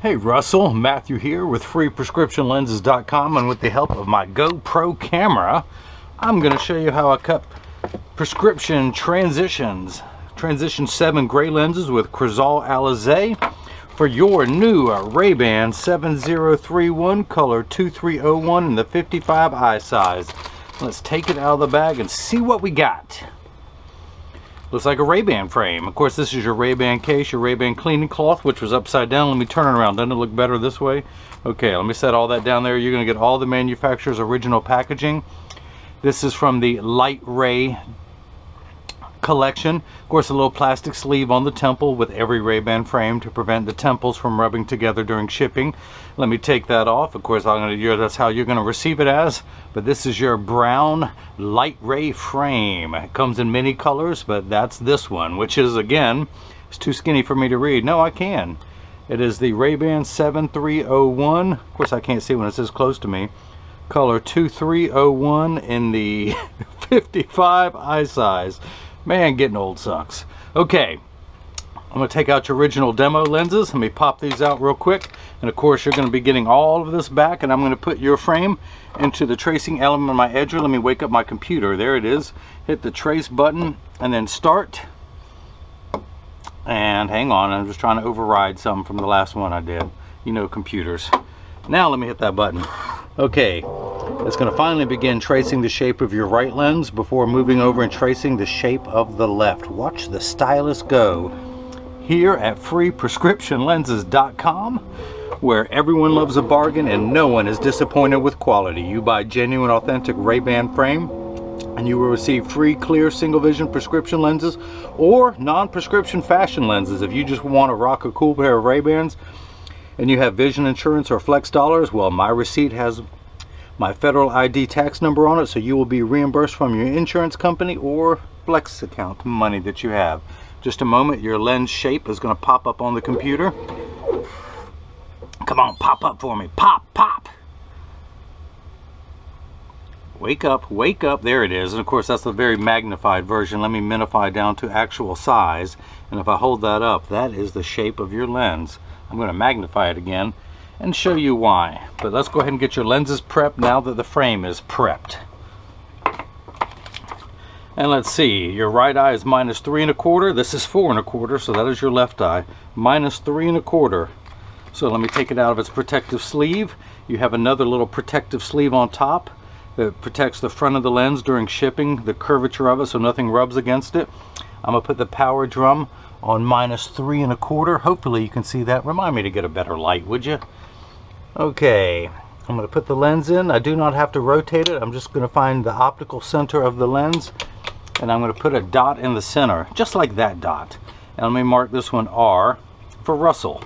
Hey Russell, Matthew here with freeprescriptionlenses.com, and with the help of my GoPro camera, I'm going to show you how I cut prescription Transition 7 gray lenses with Crizal Alizé for your new Rayban 7031 color 2301 in the 55 eye size. Let's take it out of the bag and see what we got. Looks like a Rayban frame. Of course, this is your Rayban case, your Rayban cleaning cloth, which was upside down. Let me turn it around. Doesn't it look better this way? Okay, let me set all that down there. You're going to get all the manufacturer's original packaging. This is from the Light Ray collection. Of course, a little plastic sleeve on the temple with every Rayban frame to prevent the temples from rubbing together during shipping. Let me take that off. Of course, that's how you're going to receive it as. But this is your brown Light Ray frame. It comes in many colors, but that's this one, which is, again, it's too skinny for me to read. No, I can. It is the Rayban 7301. Of course, I can't see when it says close to me. Color 2301 in the 55 eye size. Man, getting old sucks. Okay, I'm going to take out your original demo lenses. Let me pop these out real quick. And of course, you're going to be getting all of this back, and I'm going to put your frame into the tracing element of my edger. Let me wake up my computer. There it is. Hit the trace button and then start. And hang on, I'm just trying to override some from the last one I did. You know, computers. Now let me hit that button. Okay, it's going to finally begin tracing the shape of your right lens before moving over and tracing the shape of the left. Watch the stylus go. Here at freeprescriptionlenses.com, where everyone loves a bargain and no one is disappointed with quality. You buy genuine, authentic Rayban frame, and you will receive free, clear, single vision prescription lenses or non-prescription fashion lenses. If you just want to rock a cool pair of Raybans, and you have vision insurance or flex dollars, well, my receipt has my federal ID tax number on it, so you will be reimbursed from your insurance company or flex account money that you have. Just a moment, your lens shape is going to pop up on the computer. Come on, pop up for me. Pop, pop. Wake up, wake up. There it is. And of course, that's the very magnified version. Let me minify down to actual size. And if I hold that up, that is the shape of your lens. I'm going to magnify it again and show you why. But let's go ahead and get your lenses prepped now that the frame is prepped. And let's see, your right eye is -3 1/4. This is 4 1/4, so that is your left eye. -3 1/4. So let me take it out of its protective sleeve. You have another little protective sleeve on top that protects the front of the lens during shipping, the curvature of it, so nothing rubs against it. I'm going to put the power drum on -3 1/4. Hopefully you can see that. Remind me to get a better light, would you? Okay, I'm going to put the lens in. I do not have to rotate it. I'm just going to find the optical center of the lens, and I'm going to put a dot in the center, just like that dot. And let me mark this one R for Russell.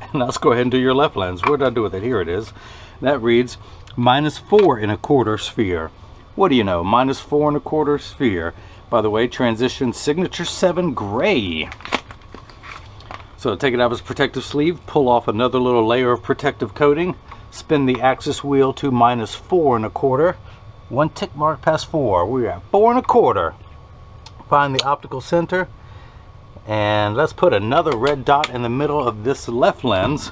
And let's go ahead and do your left lens. What did I do with it? Here it is. That reads -4 1/4 sphere. What do you know? -4 1/4 sphere. By the way, Transition Signature 7 gray. So take it out of its protective sleeve, pull off another little layer of protective coating, spin the axis wheel to -4 1/4. One tick mark past 4. We're at 4 1/4. Find the optical center, and let's put another red dot in the middle of this left lens.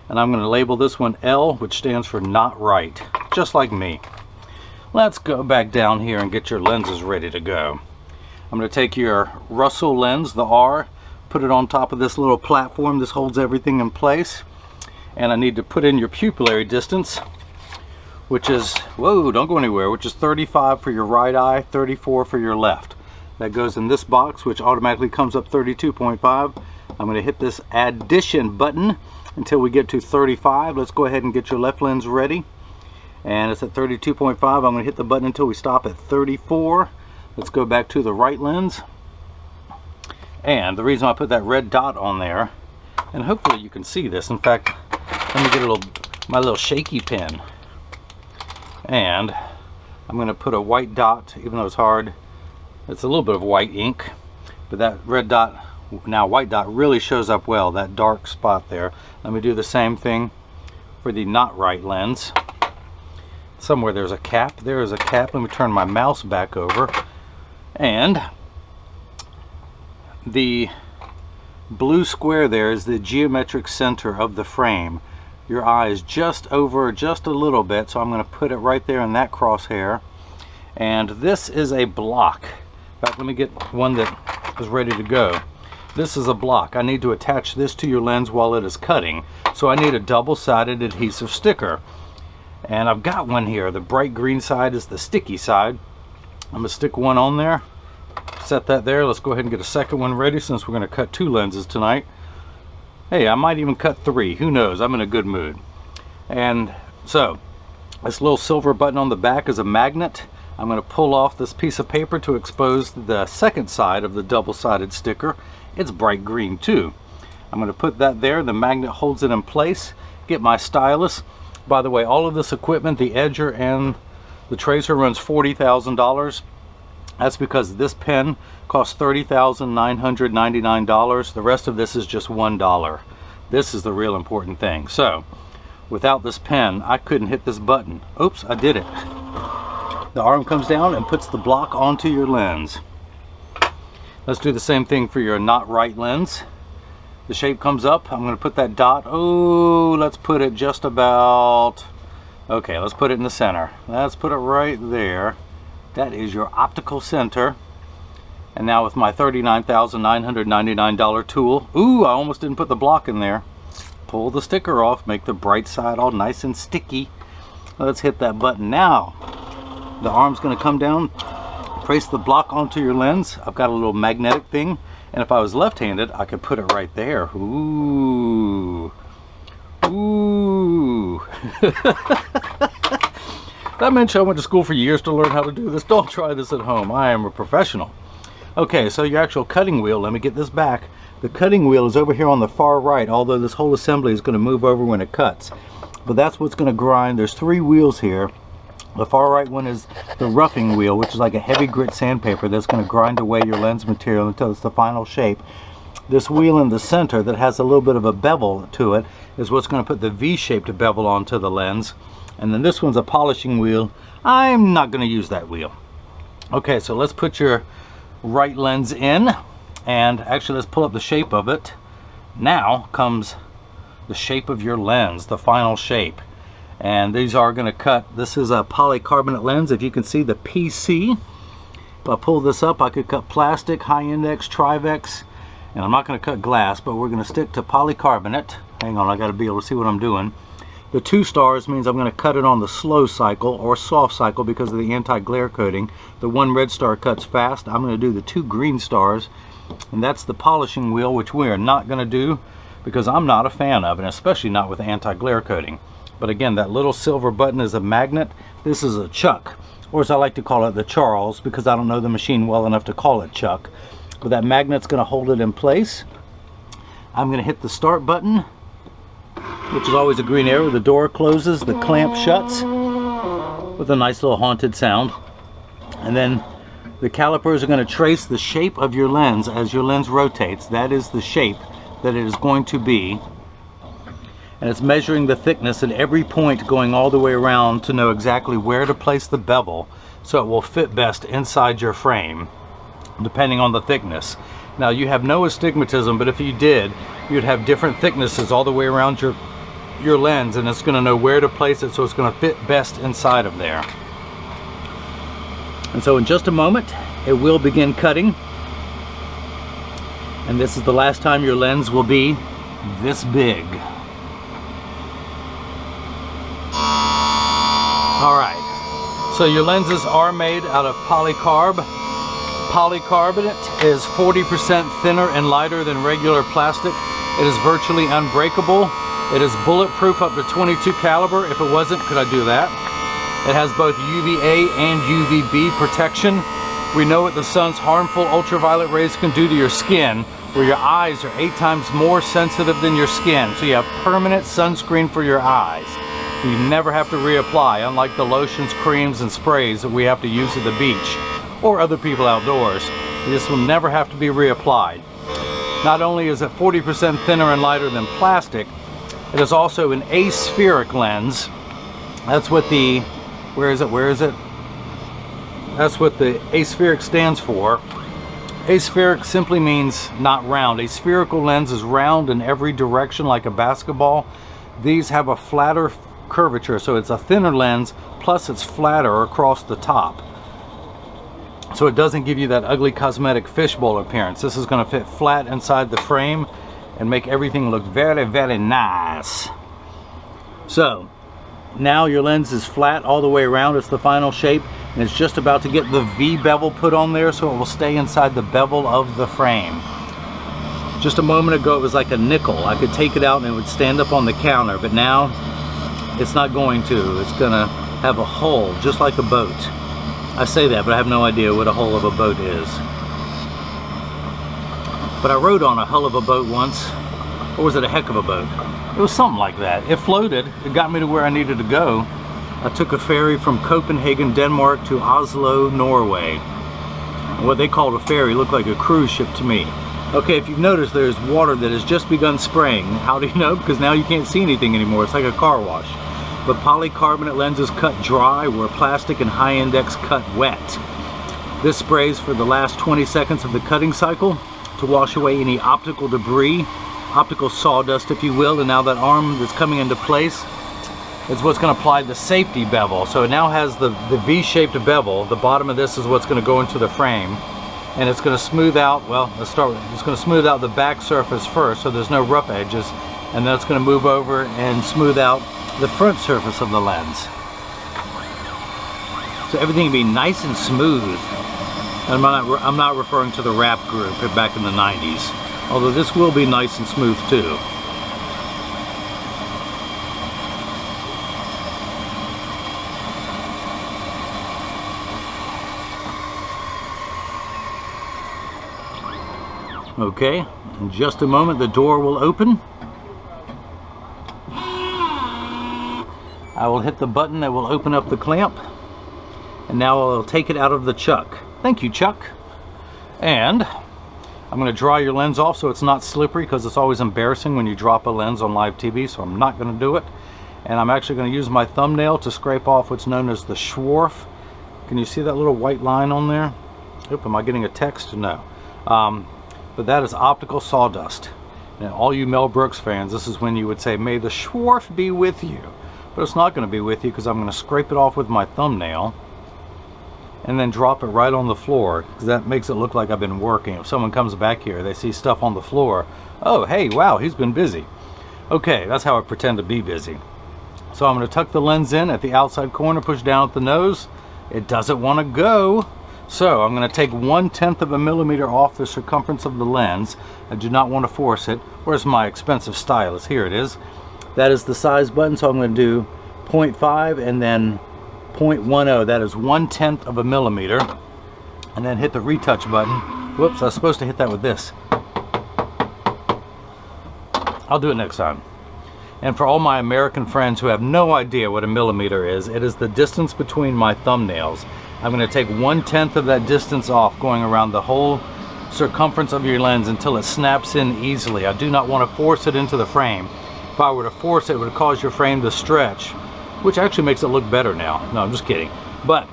And I'm going to label this one L, which stands for not right, just like me. Let's go back down here and get your lenses ready to go. I'm going to take your Russell lens, the R, put it on top of this little platform. This holds everything in place. And I need to put in your pupillary distance, which is, whoa, don't go anywhere, which is 35 for your right eye, 34 for your left. That goes in this box, which automatically comes up 32.5. I'm going to hit this addition button until we get to 35. Let's go ahead and get your left lens ready. And it's at 32.5. I'm going to hit the button until we stop at 34. Let's go back to the right lens. And the reason I put that red dot on there, and hopefully you can see this. In fact, let me get my little shaky pen. And I'm going to put a white dot, even though it's hard. It's a little bit of white ink, but that red dot, now white dot, really shows up well, that dark spot there. Let me do the same thing for the not right lens. Somewhere there's a cap. There is a cap. Let me turn my mouse back over. And the blue square there is the geometric center of the frame. Your eye is just over just a little bit, so I'm going to put it right there in that crosshair. And this is a block. In fact, let me get one that is ready to go. This is a block. I need to attach this to your lens while it is cutting, so I need a double-sided adhesive sticker. And I've got one here. The bright green side is the sticky side. I'm going to stick one on there, set that there. Let's go ahead and get a second one ready since we're going to cut 2 lenses tonight. Hey, I might even cut 3. Who knows? I'm in a good mood. And so, this little silver button on the back is a magnet. I'm going to pull off this piece of paper to expose the second side of the double-sided sticker. It's bright green too. I'm going to put that there. The magnet holds it in place. Get my stylus. By the way, all of this equipment, the edger and the tracer, runs $40,000. That's because this pen costs $30,999. The rest of this is just $1. This is the real important thing. So, without this pen, I couldn't hit this button. Oops, I did it. The arm comes down and puts the block onto your lens. Let's do the same thing for your not right lens. The shape comes up. I'm going to put that dot. Oh, let's put it just about... Okay, let's put it in the center. Let's put it right there. That is your optical center. And now with my $39,999 tool, ooh, I almost didn't put the block in there. Pull the sticker off, make the bright side all nice and sticky. Let's hit that button now. The arm's going to come down, place the block onto your lens. I've got a little magnetic thing, and if I was left-handed, I could put it right there. Ooh. Ooh. That mentioned I went to school for years to learn how to do this. Don't try this at home. I am a professional. Okay, so your actual cutting wheel, let me get this back. The cutting wheel is over here on the far right, although this whole assembly is going to move over when it cuts. But that's what's going to grind. There's 3 wheels here. The far right one is the roughing wheel, which is like a heavy grit sandpaper that's going to grind away your lens material until it's the final shape. This wheel in the center that has a little bit of a bevel to it is what's going to put the V-shaped bevel onto the lens. And then this one's a polishing wheel. I'm not going to use that wheel. Okay, so let's put your right lens in, and actually let's pull up the shape of it. Now comes the shape of your lens, the final shape. And these are going to cut. This is a polycarbonate lens. If you can see the PC, if I pull this up, I could cut plastic, high index, Trivex, and I'm not going to cut glass, but we're going to stick to polycarbonate. Hang on, I got to be able to see what I'm doing. The 2 stars means I'm going to cut it on the slow cycle or soft cycle because of the anti-glare coating. The 1 red star cuts fast. I'm going to do the 2 green stars, and that's the polishing wheel, which we are not going to do because I'm not a fan of it, especially not with anti-glare coating. But again, that little silver button is a magnet. This is a chuck, or as I like to call it, the Charles, because I don't know the machine well enough to call it chuck. But that magnet's going to hold it in place. I'm going to hit the start button, which is always a green arrow. The door closes, the clamp shuts with a nice little haunted sound. And then the calipers are going to trace the shape of your lens as your lens rotates. That is the shape that it is going to be. And it's measuring the thickness at every point going all the way around to know exactly where to place the bevel so it will fit best inside your frame, depending on the thickness. Now, you have no astigmatism, but if you did, you'd have different thicknesses all the way around your lens, and it's going to know where to place it so it's going to fit best inside of there. And so in just a moment, it will begin cutting. And this is the last time your lens will be this big. Alright, so your lenses are made out of polycarb. Polycarbonate is 40% thinner and lighter than regular plastic. It is virtually unbreakable. It is bulletproof up to 22 caliber. If it wasn't, could I do that? It has both UVA and UVB protection. We know what the sun's harmful ultraviolet rays can do to your skin, where your eyes are 8 times more sensitive than your skin. So you have permanent sunscreen for your eyes. You never have to reapply, unlike the lotions, creams, and sprays that we have to use at the beach or other people outdoors. This will never have to be reapplied. Not only is it 40% thinner and lighter than plastic, it is also an aspheric lens. That's what the, where is it? That's what the aspheric stands for. Aspheric simply means not round. A spherical lens is round in every direction like a basketball. These have a flatter curvature, so it's a thinner lens, plus it's flatter across the top. So it doesn't give you that ugly cosmetic fishbowl appearance. This is going to fit flat inside the frame and make everything look very, very nice. So now your lens is flat all the way around. It's the final shape, and it's just about to get the V bevel put on there so it will stay inside the bevel of the frame. Just a moment ago it was like a nickel. I could take it out and it would stand up on the counter, but now it's not going to. It's gonna have a hull just like a boat. I say that, but I have no idea what a hull of a boat is. But I rode on a hull of a boat once. Or was it a heck of a boat? It was something like that. It floated. It got me to where I needed to go. I took a ferry from Copenhagen, Denmark to Oslo, Norway. And what they called a ferry looked like a cruise ship to me. Okay, if you've noticed, there's water that has just begun spraying. How do you know? Because now you can't see anything anymore. It's like a car wash. But polycarbonate lenses cut dry where plastic and high index cut wet. This sprays for the last 20 seconds of the cutting cycle to wash away any optical debris, optical sawdust if you will, and now that arm that's coming into place is what's going to apply the safety bevel. So it now has the V-shaped bevel. The bottom of this is what's going to go into the frame, and it's going to smooth out, well, let's start with, it's going to smooth out the back surface first so there's no rough edges, and then it's going to move over and smooth out the front surface of the lens. So everything will be nice and smooth. And I'm not referring to the rap group back in the 90s, although this will be nice and smooth too. Okay, in just a moment the door will open. I will hit the button that will open up the clamp, and now I'll take it out of the chuck. Thank you, Chuck. And I'm going to dry your lens off so it's not slippery, because it's always embarrassing when you drop a lens on live TV, so I'm not going to do it. And I'm actually going to use my thumbnail to scrape off what's known as the Schwarf. Can you see that little white line on there? Oop, am I getting a text? No. But that is optical sawdust. Now, all you Mel Brooks fans, this is when you would say, may the Schwarf be with you. But it's not going to be with you, because I'm going to scrape it off with my thumbnail and then drop it right on the floor, because that makes it look like I've been working. If someone comes back here, they see stuff on the floor, oh hey, wow, he's been busy. Okay, that's how I pretend to be busy. So I'm going to tuck the lens in at the outside corner, push down at the nose. It doesn't want to go, so I'm going to take 1/10 of a millimeter off the circumference of the lens. I do not want to force it. Where's my expensive stylus? Here it is. That is the size button, so I'm going to do 0.5 and then 0.10. That is 1/10 of a millimeter. And then hit the retouch button. Whoops, I was supposed to hit that with this. I'll do it next time. And for all my American friends who have no idea what a millimeter is, it is the distance between my thumbnails. I'm going to take 1/10 of that distance off, going around the whole circumference of your lens until it snaps in easily. I do not want to force it into the frame. If I were to force it, it would cause your frame to stretch, which actually makes it look better now. No, I'm just kidding. But,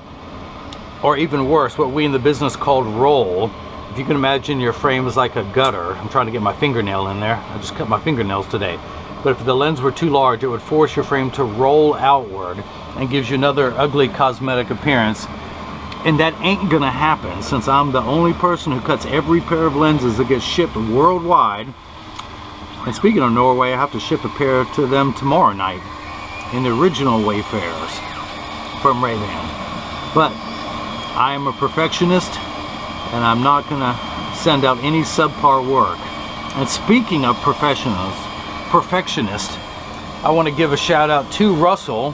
or even worse, what we in the business called roll. If you can imagine your frame is like a gutter. I'm trying to get my fingernail in there. I just cut my fingernails today. But if the lens were too large, it would force your frame to roll outward and gives you another ugly cosmetic appearance. And that ain't gonna happen, since I'm the only person who cuts every pair of lenses that gets shipped worldwide. And speaking of Norway, I have to ship a pair to them tomorrow night in the original Wayfarers from Rayban. But I am a perfectionist, and I'm not gonna send out any subpar work. And speaking of perfectionist, I want to give a shout out to Russell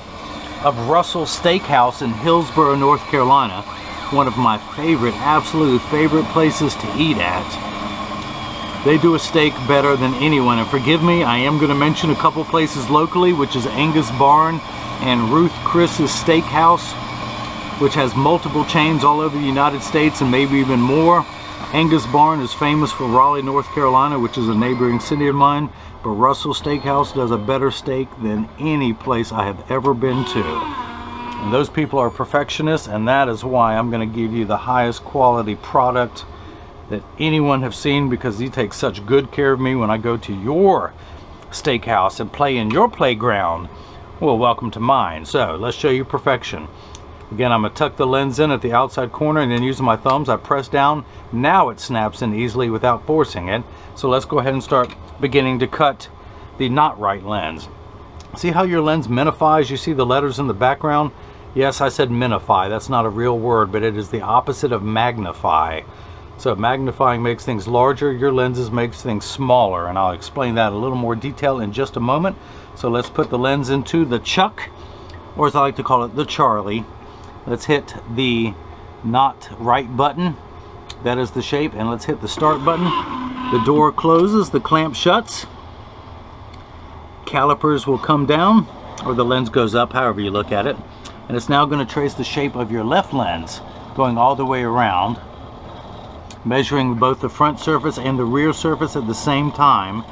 of Russell Steakhouse in Hillsborough, North Carolina. One of my favorite, absolute favorite places to eat at. They do a steak better than anyone, and forgive me, I am going to mention a couple places locally, which is Angus Barn and Ruth Chris's Steakhouse, which has multiple chains all over the United States and maybe even more. Angus Barn is famous for Raleigh, North Carolina, which is a neighboring city of mine, but Russell Steakhouse does a better steak than any place I have ever been to. And those people are perfectionists, and that is why I'm going to give you the highest quality product that anyone have seen, because you take such good care of me when I go to your steakhouse and play in your playground. Well, welcome to mine. So let's show you perfection. Again, I'm going to tuck the lens in at the outside corner, and then using my thumbs I press down. Now it snaps in easily without forcing it. So let's go ahead and start beginning to cut the not right lens. See how your lens minifies? You see the letters in the background? Yes, I said minify. That's not a real word, but it is the opposite of magnify. So magnifying makes things larger, your lenses makes things smaller, and I'll explain that in a little more detail in just a moment. So let's put the lens into the chuck, or as I like to call it, the Charlie. Let's hit the not right button. That is the shape. And let's hit the start button. The door closes, the clamp shuts. Calipers will come down, or the lens goes up, however you look at it. And it's now going to trace the shape of your left lens, going all the way around, measuring both the front surface and the rear surface at the same time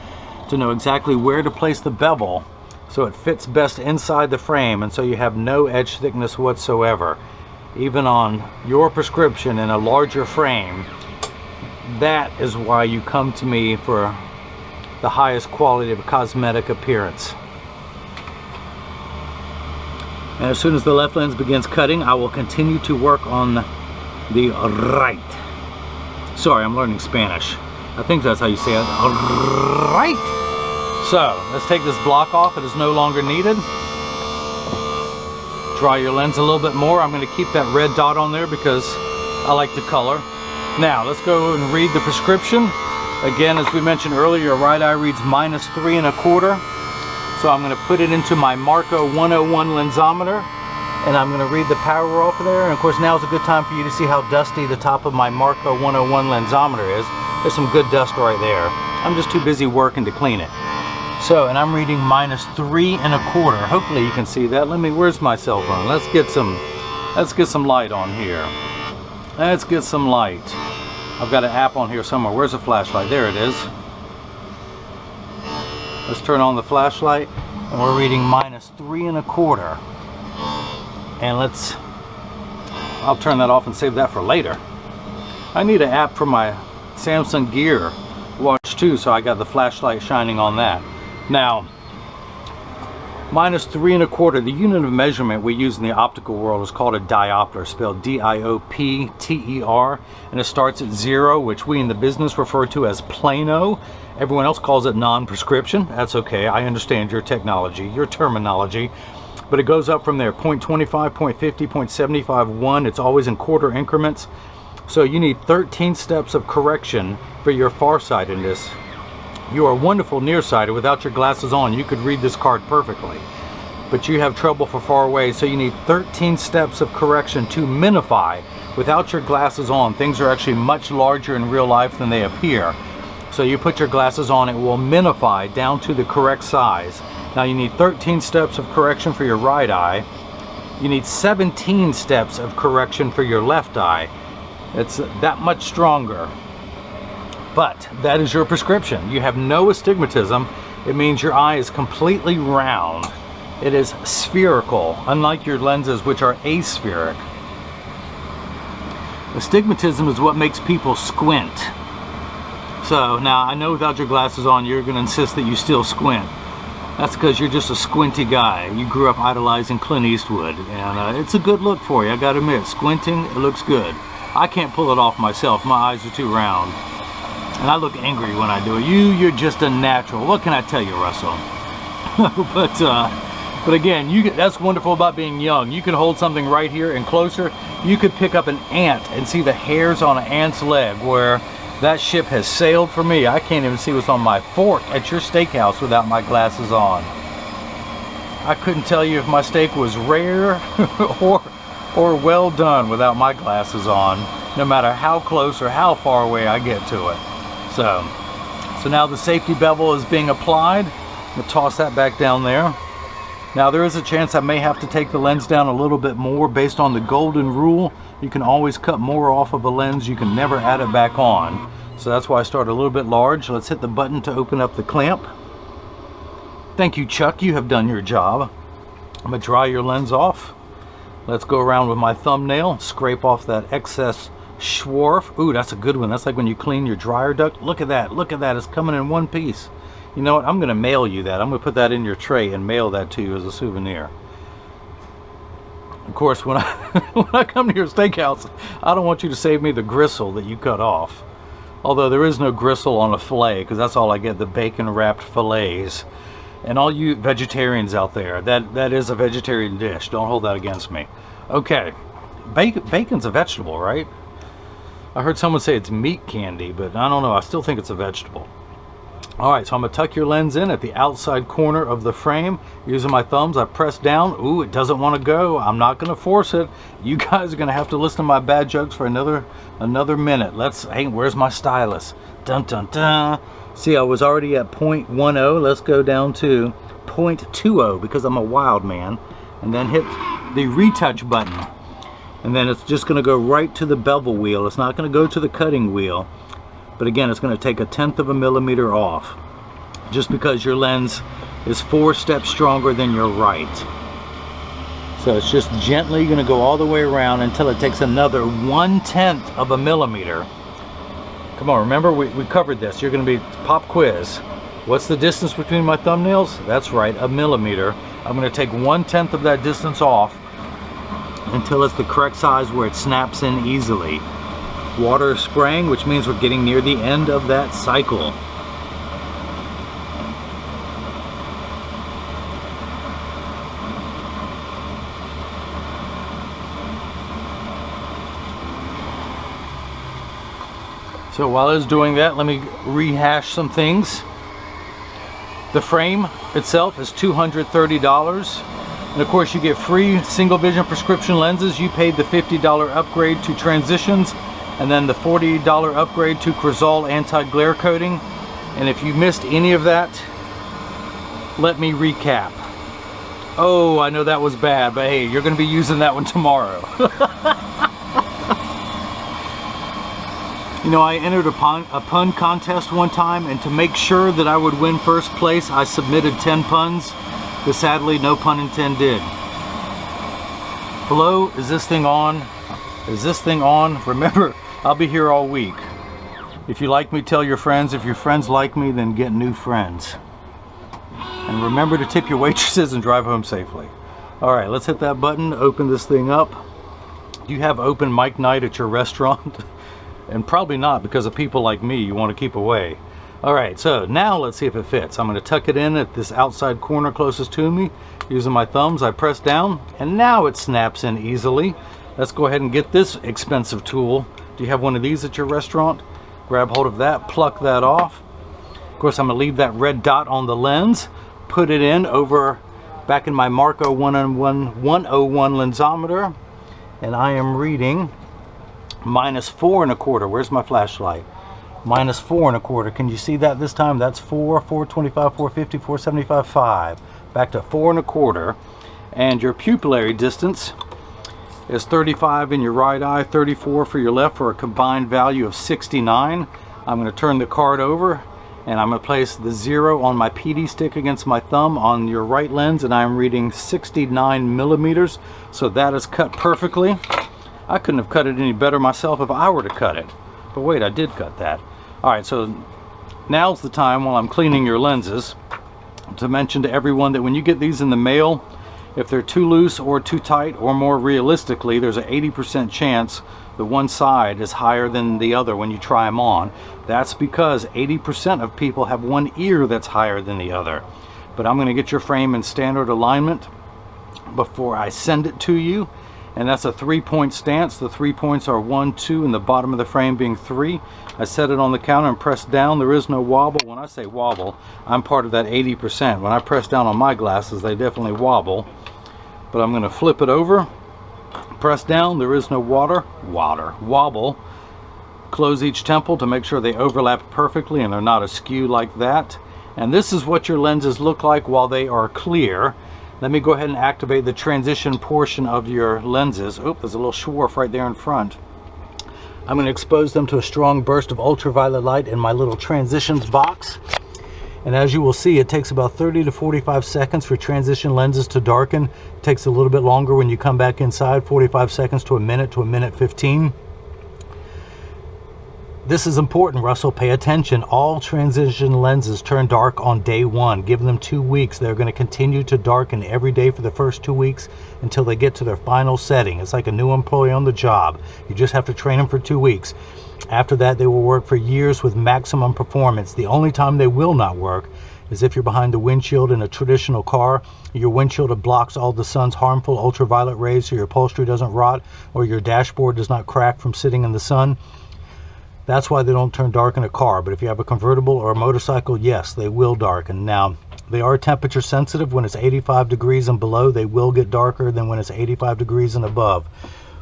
to know exactly where to place the bevel so it fits best inside the frame, and so you have no edge thickness whatsoever. Even on your prescription in a larger frame, that is why you come to me for the highest quality of cosmetic appearance. And as soon as the left lens begins cutting, I will continue to work on the right. Sorry, I'm learning Spanish. I think that's how you say it. Right. So let's take this block off. It is no longer needed. Dry your lens a little bit more. I'm going to keep that red dot on there because I like the color. Now let's go and read the prescription. Again, as we mentioned earlier, your right eye reads -3 1/4. So I'm going to put it into my Marco 101 lensometer, and I'm going to read the power off of there. And of course, now is a good time for you to see how dusty the top of my Marco 101 lensometer is. There's some good dust right there. I'm just too busy working to clean it. So, and I'm reading -3 1/4. Hopefully you can see that. Where's my cell phone? Let's get some light on here. Let's get some light. I've got an app on here somewhere. Where's the flashlight? There it is. Let's turn on the flashlight, and we're reading -3 1/4. And I'll turn that off and save that for later. I need an app for my Samsung Gear watch too, so I got the flashlight shining on that. Now, -3 1/4, the unit of measurement we use in the optical world is called a diopter, spelled D-I-O-P-T-E-R, and it starts at 0, which we in the business refer to as plano. Everyone else calls it non-prescription. That's okay, I understand your technology, your terminology, but it goes up from there. 0.25, 0.50, 0.75, 1, it's always in quarter increments. So you need 13 steps of correction for your farsightedness. You are wonderful nearsighted. Without your glasses on, you could read this card perfectly. But you have trouble for far away, so you need 13 steps of correction to minify. Without your glasses on, things are actually much larger in real life than they appear. So you put your glasses on, it will minify down to the correct size. Now you need 13 steps of correction for your right eye. You need 17 steps of correction for your left eye. It's that much stronger. But that is your prescription. You have no astigmatism. It means your eye is completely round. It is spherical, unlike your lenses, which are aspheric. Astigmatism is what makes people squint. So now I know without your glasses on, you're going to insist that you still squint. That's because you're just a squinty guy. You grew up idolizing Clint Eastwood, and it's a good look for you. I gotta admit, squinting, it looks good. I can't pull it off myself. My eyes are too round. And I look angry when I do it. You're just a natural. What can I tell you, Russell? But again, that's wonderful about being young. You can hold something right here and closer. You could pick up an ant and see the hairs on an ant's leg, where that ship has sailed for me. I can't even see what's on my fork at your steakhouse without my glasses on. I couldn't tell you if my steak was rare or well done without my glasses on, no matter how close or how far away I get to it. So now the safety bevel is being applied. I'm going to toss that back down there. Now there is a chance I may have to take the lens down a little bit more based on the golden rule. You can always cut more off of a lens. You can never add it back on. So that's why I started a little bit large. Let's hit the button to open up the clamp. Thank you, Chuck. You have done your job. I'm going to dry your lens off. Let's go around with my thumbnail, scrape off that excess Schwarf. Ooh, that's a good one. That's like when you clean your dryer duct. Look at that. Look at that. It's coming in one piece. You know what? I'm going to mail you that. I'm going to put that in your tray and mail that to you as a souvenir. Of course, when I come to your steakhouse, I don't want you to save me the gristle that you cut off. Although there is no gristle on a fillet, because that's all I get, the bacon wrapped fillets. And all you vegetarians out there, that is a vegetarian dish. Don't hold that against me. Okay, bacon's a vegetable, right? I heard someone say it's meat candy, but I don't know. I still think it's a vegetable. All right, so I'm gonna tuck your lens in at the outside corner of the frame. Using my thumbs, I press down. Ooh, it doesn't want to go. I'm not gonna force it. You guys are gonna have to listen to my bad jokes for another minute. Hey, where's my stylus? Dun dun dun. See, I was already at 0.10. Let's go down to 0.20 because I'm a wild man. And then hit the retouch button. And then it's just gonna go right to the bevel wheel. It's not gonna go to the cutting wheel. But again, it's going to take 1/10 of a millimeter off, just because your lens is 4 steps stronger than your right. So it's just gently going to go all the way around until it takes another 1/10 of a millimeter. Come on, remember we covered this. You're going to be pop quiz. What's the distance between my thumbnails? That's right, a millimeter. I'm going to take 1/10 of that distance off until it's the correct size where it snaps in easily. Water is spraying, which means we're getting near the end of that cycle. So while I was doing that, let me rehash some things. The frame itself is $230. And of course you get free single vision prescription lenses. You paid the $50 upgrade to transitions, and then the $40 upgrade to Crizal anti-glare coating. And if you missed any of that, let me recap. Oh, I know that was bad, but hey, you're going to be using that one tomorrow. You know, I entered a pun contest one time, and to make sure that I would win first place, I submitted 10 puns, but sadly, no pun intended. Hello, is this thing on? Is this thing on? Remember, I'll be here all week. If you like me, tell your friends. If your friends like me, then get new friends. And remember to tip your waitresses and drive home safely. All right, let's hit that button, open this thing up. Do you have open mic night at your restaurant? And probably not, because of people like me you want to keep away. All right, so now let's see if it fits. I'm going to tuck it in at this outside corner closest to me. Using my thumbs, I press down, and now it snaps in easily. Let's go ahead and get this expensive tool. Do you have one of these at your restaurant? Grab hold of that, pluck that off. Of course, I'm going to leave that red dot on the lens, put it in over back in my Marco 101 lensometer, and I am reading -4 1/4. Where's my flashlight? -4 1/4. Can you see that this time? That's 4, 425, 450, 475, 5. Back to 4 1/4. And your pupillary distance is 35 in your right eye, 34 for your left, for a combined value of 69. I'm going to turn the card over, and I'm going to place the 0 on my PD stick against my thumb on your right lens, and I'm reading 69 millimeters. So that is cut perfectly. I couldn't have cut it any better myself if I were to cut it. But wait, I did cut that. Alright, so now's the time while I'm cleaning your lenses to mention to everyone that when you get these in the mail, if they're too loose or too tight, or more realistically, there's an 80% chance the one side is higher than the other when you try them on. That's because 80% of people have one ear that's higher than the other. But I'm going to get your frame in standard alignment before I send it to you. And that's a 3-point stance. The 3 points are 1, 2, and the bottom of the frame being 3. I set it on the counter and press down. There is no wobble. When I say wobble, I'm part of that 80%. When I press down on my glasses, they definitely wobble. But I'm going to flip it over, press down. There is no wobble. Close each temple to make sure they overlap perfectly and they're not askew like that. And this is what your lenses look like while they are clear. Let me go ahead and activate the transition portion of your lenses. Oh, there's a little Schwarf right there in front. I'm going to expose them to a strong burst of ultraviolet light in my little transitions box. And as you will see, it takes about 30 to 45 seconds for transition lenses to darken. It takes a little bit longer when you come back inside, 45 seconds to a minute 15. This is important, Russell. Pay attention. All transition lenses turn dark on day one. Give them 2 weeks. They're going to continue to darken every day for the first 2 weeks until they get to their final setting. It's like a new employee on the job. You just have to train them for 2 weeks. After that, they will work for years with maximum performance. The only time they will not work is if you're behind the windshield in a traditional car. Your windshield blocks all the sun's harmful ultraviolet rays so your upholstery doesn't rot, or your dashboard does not crack from sitting in the sun. That's why they don't turn dark in a car. But if you have a convertible or a motorcycle, yes, they will darken. Now, they are temperature sensitive. When it's 85 degrees and below, they will get darker than when it's 85 degrees and above.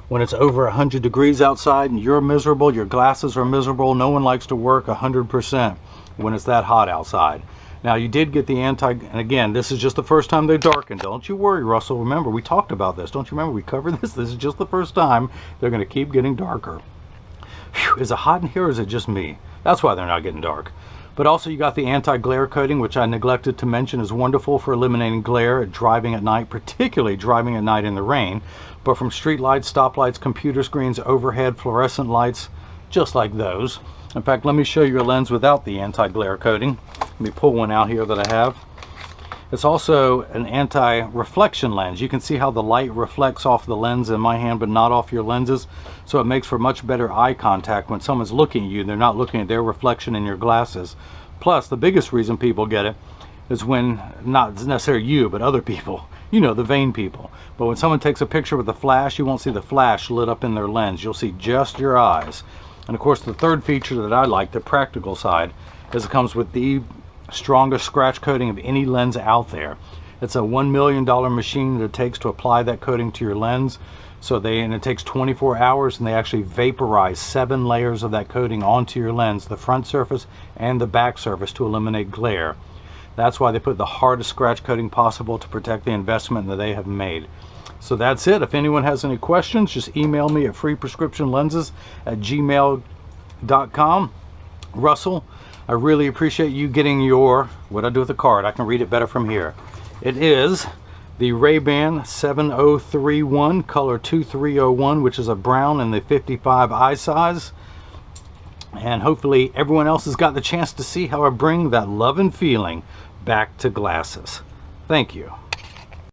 When it's over 100 degrees outside and you're miserable, your glasses are miserable, no one likes to work 100% when it's that hot outside. Now, you did get the and again, this is just the first time they darken. Don't you worry, Russell. Remember, we talked about this. Don't you remember we covered this? This is just the first time. They're going to keep getting darker. Whew, is it hot in here or is it just me? That's why they're not getting dark. But also you got the anti-glare coating, which I neglected to mention is wonderful for eliminating glare at driving at night, particularly driving at night in the rain. But from street lights, stoplights, computer screens, overhead, fluorescent lights, just like those. In fact, let me show you a lens without the anti-glare coating. Let me pull one out here that I have. It's also an anti-reflection lens. You can see how the light reflects off the lens in my hand but not off your lenses, so it makes for much better eye contact when someone's looking at you. They're not looking at their reflection in your glasses. Plus, the biggest reason people get it is when, not necessarily you, but other people, you know, the vain people. But when someone takes a picture with a flash, you won't see the flash lit up in their lens. You'll see just your eyes. And of course, the third feature that I like, the practical side, is it comes with the strongest scratch coating of any lens out there. It's a $1 million machine that it takes to apply that coating to your lens. And it takes 24 hours, and they actually vaporize 7 layers of that coating onto your lens, the front surface and the back surface, to eliminate glare. That's why they put the hardest scratch coating possible to protect the investment that they have made. So that's it. If anyone has any questions, just email me at freeprescriptionlenses@gmail.com. Russell, I really appreciate you getting your, what I do with the card, I can read it better from here. It is the Rayban 7031 color 2301, which is a brown in the 55 eye size. And hopefully everyone else has got the chance to see how I bring that love and feeling back to glasses. Thank you.